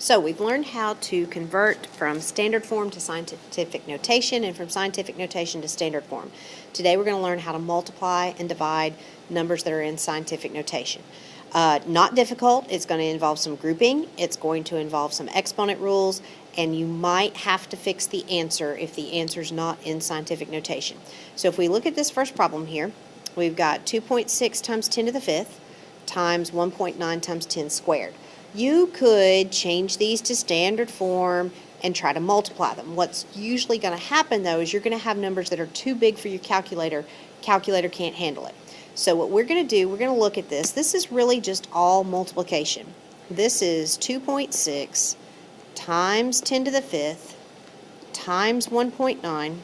So we've learned how to convert from standard form to scientific notation and from scientific notation to standard form. Today we're going to learn how to multiply and divide numbers that are in scientific notation. Not difficult. It's going to involve some grouping. It's going to involve some exponent rules, and you might have to fix the answer if the answer is not in scientific notation. So if we look at this first problem here, we've got 2.6 times 10 to the fifth times 1.9 times 10 squared. You could change these to standard form and try to multiply them. What's usually going to happen, though, is you're going to have numbers that are too big for your calculator. Calculator can't handle it. So what we're going to do, we're going to look at this. This is really just all multiplication. This is 2.6 times 10 to the fifth times 1.9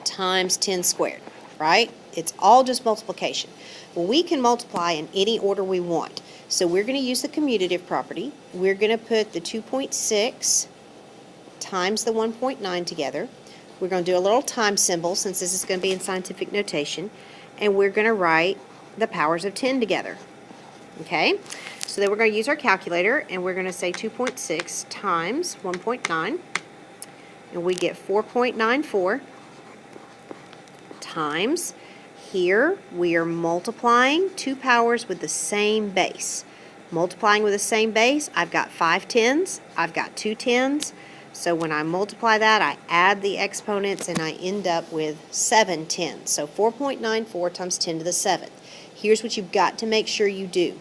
times 10 squared, right? It's all just multiplication. Well, we can multiply in any order we want. So we're going to use the commutative property. We're going to put the 2.6 times the 1.9 together. We're going to do a little time symbol since this is going to be in scientific notation. And we're going to write the powers of 10 together. Okay? So then we're going to use our calculator and we're going to say 2.6 times 1.9. And we get 4.94 times. Here we are multiplying two powers with the same base. Multiplying with the same base, I've got 5 tens, I've got 2 tens. So when I multiply that, I add the exponents and I end up with 7 tens. So 4.94 times 10 to the 7th. Here's what you've got to make sure you do.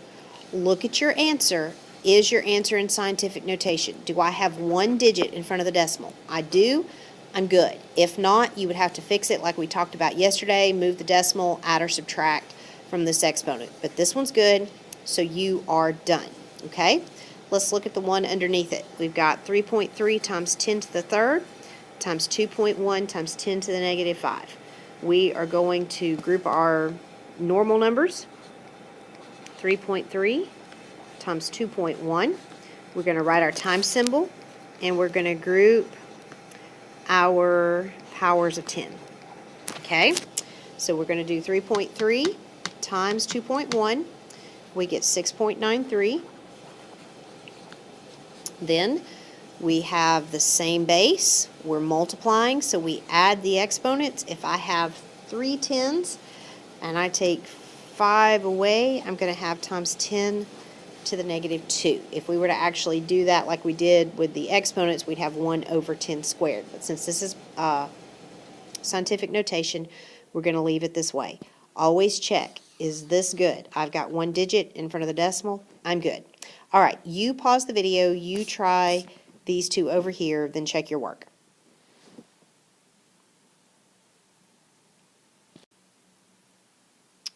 Look at your answer. Is your answer in scientific notation? Do I have one digit in front of the decimal? I do. I'm good. If not, you would have to fix it like we talked about yesterday, move the decimal, add or subtract from this exponent. But this one's good, so you are done. Okay? Let's look at the one underneath it. We've got 3.3 times 10 to the third times 2.1 times 10 to the negative 5. We are going to group our normal numbers. 3.3 times 2.1. We're going to write our time symbol, and we're going to group our powers of 10. Okay? So we're going to do 3.3 times 2.1. We get 6.93. Then we have the same base. We're multiplying, so we add the exponents. If I have 3 tens and I take 5 away, I'm going to have times 10 to the negative 2. If we were to actually do that like we did with the exponents, we'd have 1 over 10 squared. But since this is scientific notation, we're going to leave it this way. Always check, is this good? I've got one digit in front of the decimal. I'm good. All right, you pause the video, you try these two over here, then check your work.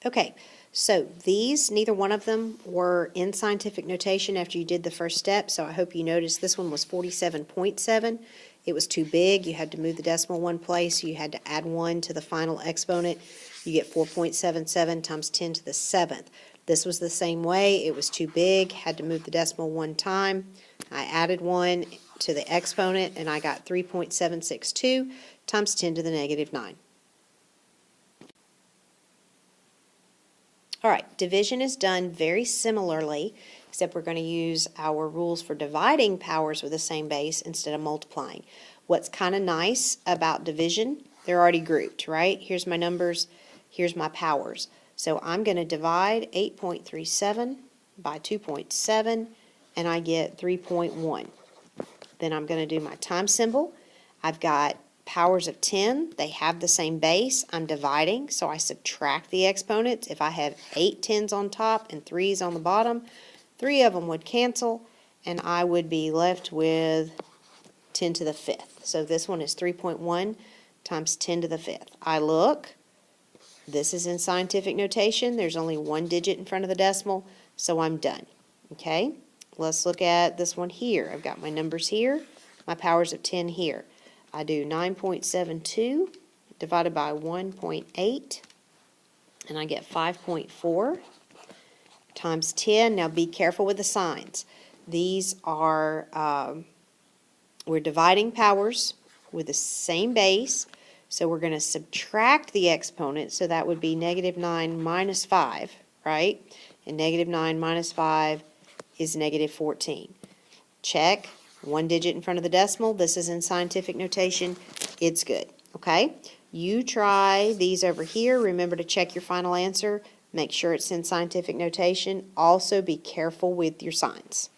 Okay, so these, neither one of them were in scientific notation after you did the first step, so I hope you noticed this one was 47.7. It was too big. You had to move the decimal one place. You had to add 1 to the final exponent. You get 4.77 times 10 to the 7th. This was the same way. It was too big. Had to move the decimal one time. I added 1 to the exponent, and I got 3.762 times 10 to the negative 9. All right, division is done very similarly, except we're going to use our rules for dividing powers with the same base instead of multiplying. What's kind of nice about division, they're already grouped, right? Here's my numbers, here's my powers. So I'm going to divide 8.37 by 2.7, and I get 3.1. Then I'm going to do my time symbol. I've got powers of 10, they have the same base. I'm dividing, so I subtract the exponents. If I have 8 tens on top and 3's on the bottom, 3 of them would cancel, and I would be left with 10 to the 5th. So this one is 3.1 times 10 to the 5th. I look, this is in scientific notation. There's only one digit in front of the decimal, so I'm done. Okay, let's look at this one here. I've got my numbers here, my powers of 10 here. I do 9.72 divided by 1.8, and I get 5.4 times 10. Now be careful with the signs. These are, we're dividing powers with the same base, so we're going to subtract the exponent, so that would be negative 9 minus 5, right? And negative 9 minus 5 is negative 14. check. 1 digit in front of the decimal. This is in scientific notation. It's good. Okay? You try these over here. Remember to check your final answer. Make sure it's in scientific notation. Also be careful with your signs.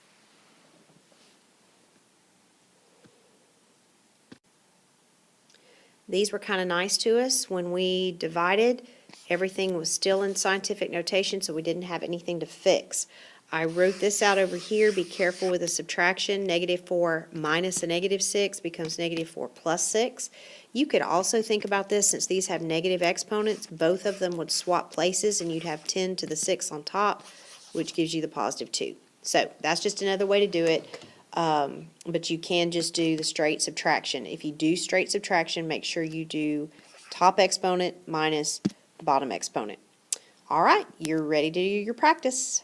These were kind of nice to us. When we divided, everything was still in scientific notation, so we didn't have anything to fix. I wrote this out over here. Be careful with the subtraction. -4 minus a -6 becomes -4 plus 6. You could also think about this, since these have negative exponents, both of them would swap places and you'd have 10 to the 6 on top, which gives you the +2. So that's just another way to do it. But you can just do the straight subtraction. If you do straight subtraction, make sure you do top exponent minus bottom exponent. All right, you're ready to do your practice.